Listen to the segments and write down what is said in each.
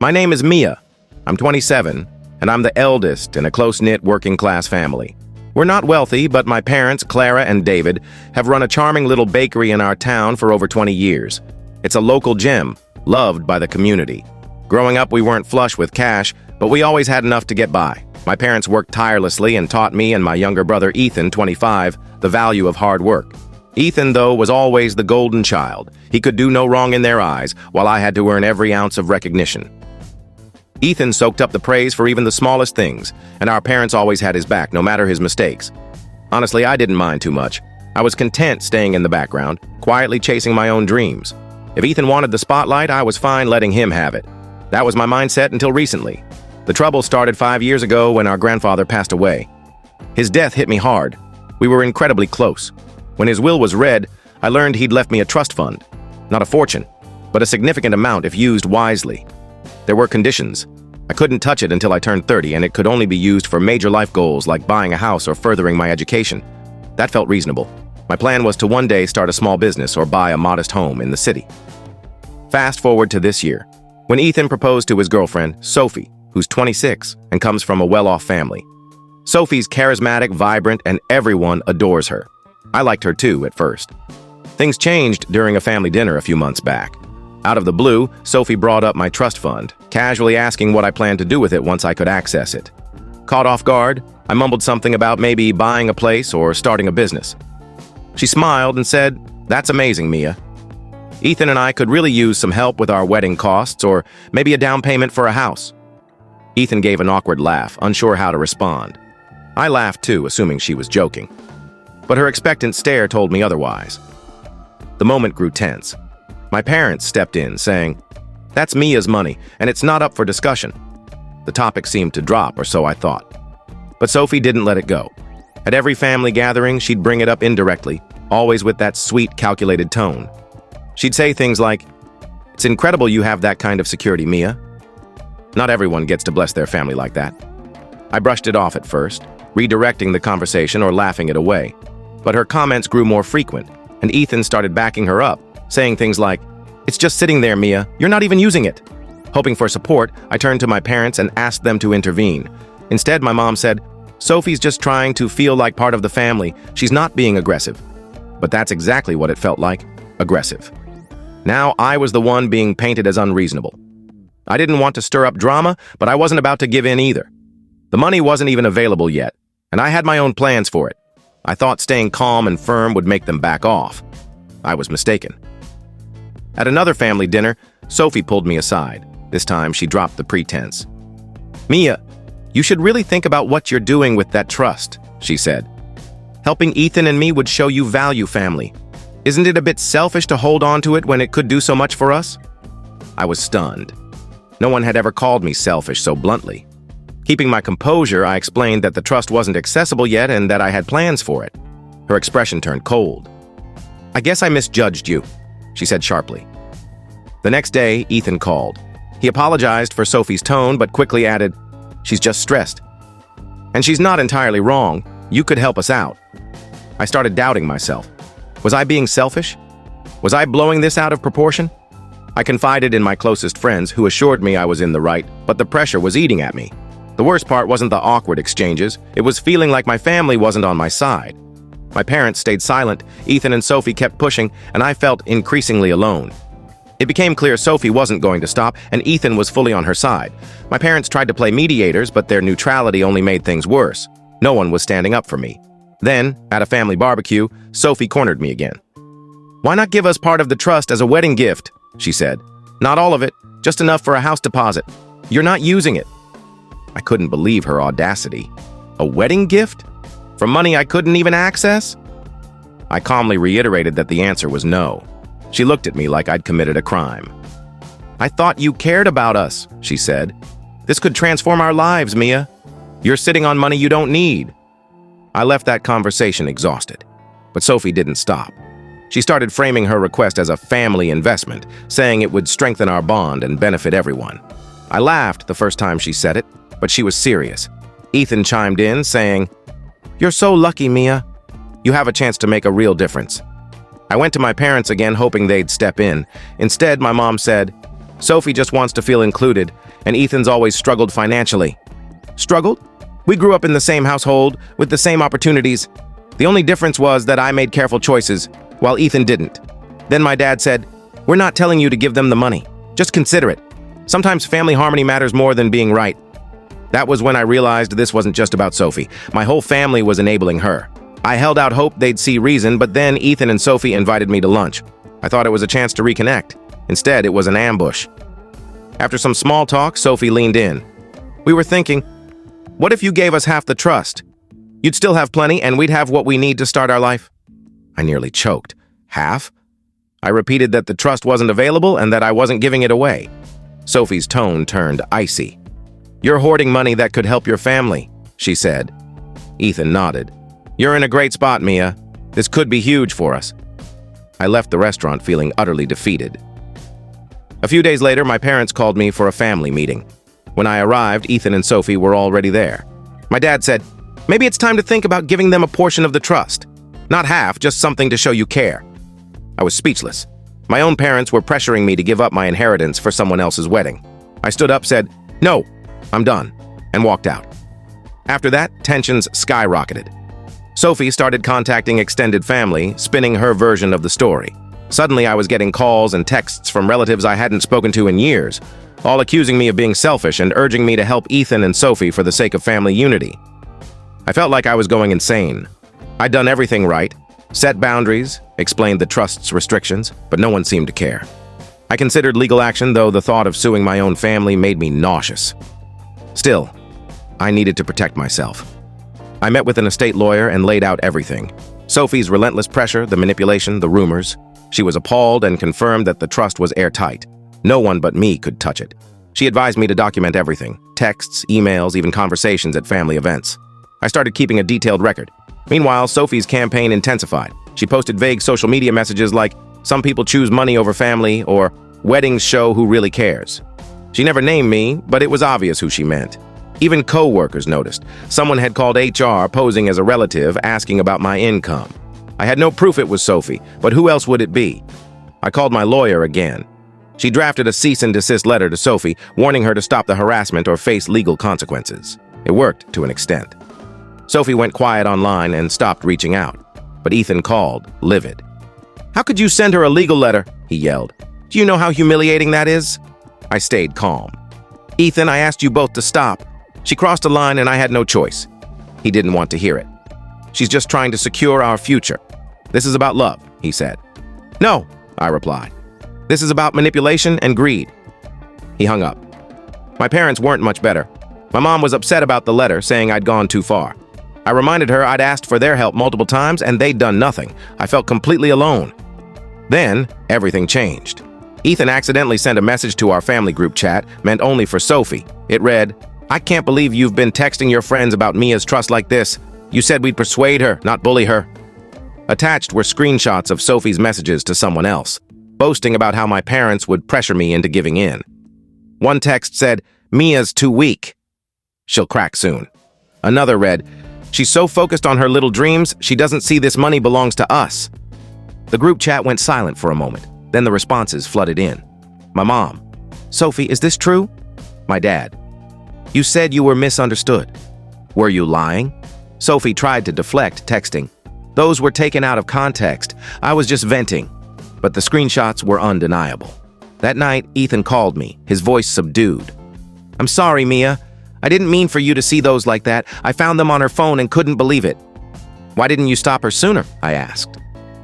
My name is Mia. I'm 27, and I'm the eldest in a close-knit working-class family. We're not wealthy, but my parents, Clara and David, have run a charming little bakery in our town for over 20 years. It's a local gem, loved by the community. Growing up, we weren't flush with cash, but we always had enough to get by. My parents worked tirelessly and taught me and my younger brother Ethan, 25, the value of hard work. Ethan, though, was always the golden child. He could do no wrong in their eyes, while I had to earn every ounce of recognition. Ethan soaked up the praise for even the smallest things, and our parents always had his back, no matter his mistakes. Honestly, I didn't mind too much. I was content staying in the background, quietly chasing my own dreams. If Ethan wanted the spotlight, I was fine letting him have it. That was my mindset until recently. The trouble started 5 years ago when our grandfather passed away. His death hit me hard. We were incredibly close. When his will was read, I learned he'd left me a trust fund. Not a fortune, but a significant amount if used wisely. There were conditions. I couldn't touch it until I turned 30, and it could only be used for major life goals like buying a house or furthering my education. That felt reasonable. My plan was to one day start a small business or buy a modest home in the city. Fast forward to this year, when Ethan proposed to his girlfriend, Sophie, who's 26 and comes from a well-off family. Sophie's charismatic, vibrant, and everyone adores her. I liked her too at first. Things changed during a family dinner a few months back. Out of the blue, Sophie brought up my trust fund, casually asking what I planned to do with it once I could access it. Caught off guard, I mumbled something about maybe buying a place or starting a business. She smiled and said, "That's amazing, Mia. Ethan and I could really use some help with our wedding costs or maybe a down payment for a house." Ethan gave an awkward laugh, unsure how to respond. I laughed too, assuming she was joking. But her expectant stare told me otherwise. The moment grew tense. My parents stepped in, saying, "That's Mia's money, and it's not up for discussion." The topic seemed to drop, or so I thought. But Sophie didn't let it go. At every family gathering, she'd bring it up indirectly, always with that sweet, calculated tone. She'd say things like, "It's incredible you have that kind of security, Mia." Not everyone gets to bless their family like that. I brushed it off at first, redirecting the conversation or laughing it away. But her comments grew more frequent, and Ethan started backing her up, saying things like, "It's just sitting there, Mia. You're not even using it." Hoping for support, I turned to my parents and asked them to intervene. Instead, my mom said, "Sophie's just trying to feel like part of the family. She's not being aggressive." But that's exactly what it felt like, aggressive. Now I was the one being painted as unreasonable. I didn't want to stir up drama, but I wasn't about to give in either. The money wasn't even available yet, and I had my own plans for it. I thought staying calm and firm would make them back off. I was mistaken. At another family dinner, Sophie pulled me aside. This time, she dropped the pretense. "Mia, you should really think about what you're doing with that trust," she said. "Helping Ethan and me would show you value, family. Isn't it a bit selfish to hold on to it when it could do so much for us?" I was stunned. No one had ever called me selfish so bluntly. Keeping my composure, I explained that the trust wasn't accessible yet and that I had plans for it. Her expression turned cold. "I guess I misjudged you," she said sharply. The next day, Ethan called. He apologized for Sophie's tone, but quickly added, "She's just stressed. And she's not entirely wrong. You could help us out." I started doubting myself. Was I being selfish? Was I blowing this out of proportion? I confided in my closest friends, who assured me I was in the right, but the pressure was eating at me. The worst part wasn't the awkward exchanges. It was feeling like my family wasn't on my side. My parents stayed silent, Ethan and Sophie kept pushing, and I felt increasingly alone. It became clear Sophie wasn't going to stop, and Ethan was fully on her side. My parents tried to play mediators, but their neutrality only made things worse. No one was standing up for me. Then, at a family barbecue, Sophie cornered me again. "Why not give us part of the trust as a wedding gift?" she said. "Not all of it, just enough for a house deposit. You're not using it." I couldn't believe her audacity. A wedding gift? For money I couldn't even access? I calmly reiterated that the answer was no. She looked at me like I'd committed a crime. "I thought you cared about us," she said. "This could transform our lives, Mia. You're sitting on money you don't need." I left that conversation exhausted. But Sophie didn't stop. She started framing her request as a family investment, saying it would strengthen our bond and benefit everyone. I laughed the first time she said it, but she was serious. Ethan chimed in, saying, "You're so lucky, Mia. You have a chance to make a real difference." I went to my parents again, hoping they'd step in. Instead, my mom said, Sophie just wants to feel included, and Ethan's always struggled financially. Struggled? We grew up in the same household, with the same opportunities. The only difference was that I made careful choices, while Ethan didn't. Then my dad said, "We're not telling you to give them the money. Just consider it. Sometimes family harmony matters more than being right." That was when I realized this wasn't just about Sophie. My whole family was enabling her. I held out hope they'd see reason, but then Ethan and Sophie invited me to lunch. I thought it was a chance to reconnect. Instead, it was an ambush. After some small talk, Sophie leaned in. We were thinking, what if you gave us half the trust? You'd still have plenty, and we'd have what we need to start our life. I nearly choked. Half? I repeated that the trust wasn't available and that I wasn't giving it away. Sophie's tone turned icy. "You're hoarding money that could help your family," she said. Ethan nodded. "You're in a great spot, Mia. This could be huge for us." I left the restaurant feeling utterly defeated. A few days later, my parents called me for a family meeting. When I arrived, Ethan and Sophie were already there. My dad said, "Maybe it's time to think about giving them a portion of the trust. Not half, just something to show you care." I was speechless. My own parents were pressuring me to give up my inheritance for someone else's wedding. I stood up, said, "No, I'm done," and walked out. After that, tensions skyrocketed. Sophie started contacting extended family, spinning her version of the story. Suddenly, I was getting calls and texts from relatives I hadn't spoken to in years, all accusing me of being selfish and urging me to help Ethan and Sophie for the sake of family unity. I felt like I was going insane. I'd done everything right, set boundaries, explained the trust's restrictions, but no one seemed to care. I considered legal action, though the thought of suing my own family made me nauseous. Still, I needed to protect myself. I met with an estate lawyer and laid out everything. Sophie's relentless pressure, the manipulation, the rumors. She was appalled and confirmed that the trust was airtight. No one but me could touch it. She advised me to document everything, texts, emails, even conversations at family events. I started keeping a detailed record. Meanwhile, Sophie's campaign intensified. She posted vague social media messages like, "Some people choose money over family," or "Weddings show who really cares." She never named me, but it was obvious who she meant. Even co-workers noticed. Someone had called HR posing as a relative asking about my income. I had no proof it was Sophie, but who else would it be? I called my lawyer again. She drafted a cease and desist letter to Sophie, warning her to stop the harassment or face legal consequences. It worked to an extent. Sophie went quiet online and stopped reaching out. But Ethan called, livid. "How could you send her a legal letter?" he yelled. "Do you know how humiliating that is?" I stayed calm. "Ethan, I asked you both to stop. She crossed a line and I had no choice." He didn't want to hear it. "She's just trying to secure our future. This is about love," he said. "No," I replied. "This is about manipulation and greed." He hung up. My parents weren't much better. My mom was upset about the letter, saying I'd gone too far. I reminded her I'd asked for their help multiple times and they'd done nothing. I felt completely alone. Then, everything changed. Ethan accidentally sent a message to our family group chat, meant only for Sophie. It read, "I can't believe you've been texting your friends about Mia's trust like this. You said we'd persuade her, not bully her." Attached were screenshots of Sophie's messages to someone else, boasting about how my parents would pressure me into giving in. One text said, "Mia's too weak. She'll crack soon." Another read, "She's so focused on her little dreams, she doesn't see this money belongs to us." The group chat went silent for a moment. Then the responses flooded in. My mom, "Sophie, is this true?" My dad, "You said you were misunderstood." "Were you lying?" Sophie tried to deflect, texting, "Those were taken out of context. I was just venting." But the screenshots were undeniable. That night, Ethan called me, his voice subdued. "I'm sorry, Mia. I didn't mean for you to see those like that. I found them on her phone and couldn't believe it." "Why didn't you stop her sooner?" I asked.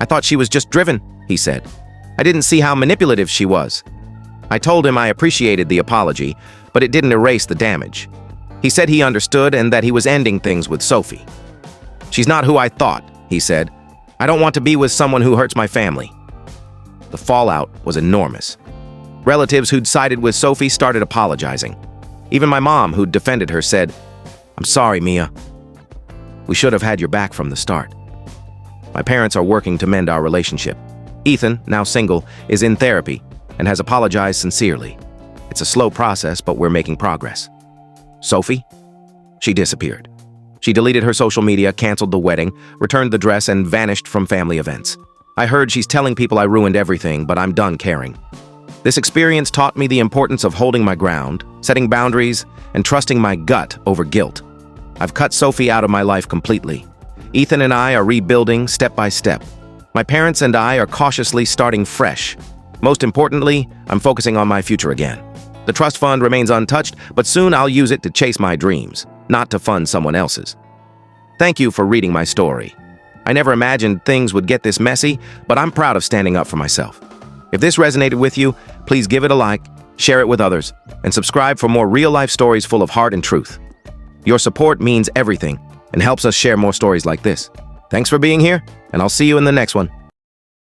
"I thought she was just driven," he said. "I didn't see how manipulative she was." I told him I appreciated the apology, but it didn't erase the damage. He said he understood and that he was ending things with Sophie. "She's not who I thought," he said. "I don't want to be with someone who hurts my family." The fallout was enormous. Relatives who'd sided with Sophie started apologizing. Even my mom, who'd defended her, said, "I'm sorry, Mia. We should have had your back from the start." My parents are working to mend our relationship. Ethan, now single, is in therapy and has apologized sincerely. It's a slow process, but we're making progress. Sophie? She disappeared. She deleted her social media, canceled the wedding, returned the dress, and vanished from family events. I heard she's telling people I ruined everything, but I'm done caring. This experience taught me the importance of holding my ground, setting boundaries, and trusting my gut over guilt. I've cut Sophie out of my life completely. Ethan and I are rebuilding step by step. My parents and I are cautiously starting fresh. Most importantly, I'm focusing on my future again. The trust fund remains untouched, but soon I'll use it to chase my dreams, not to fund someone else's. Thank you for reading my story. I never imagined things would get this messy, but I'm proud of standing up for myself. If this resonated with you, please give it a like, share it with others, and subscribe for more real-life stories full of heart and truth. Your support means everything and helps us share more stories like this. Thanks for being here, and I'll see you in the next one.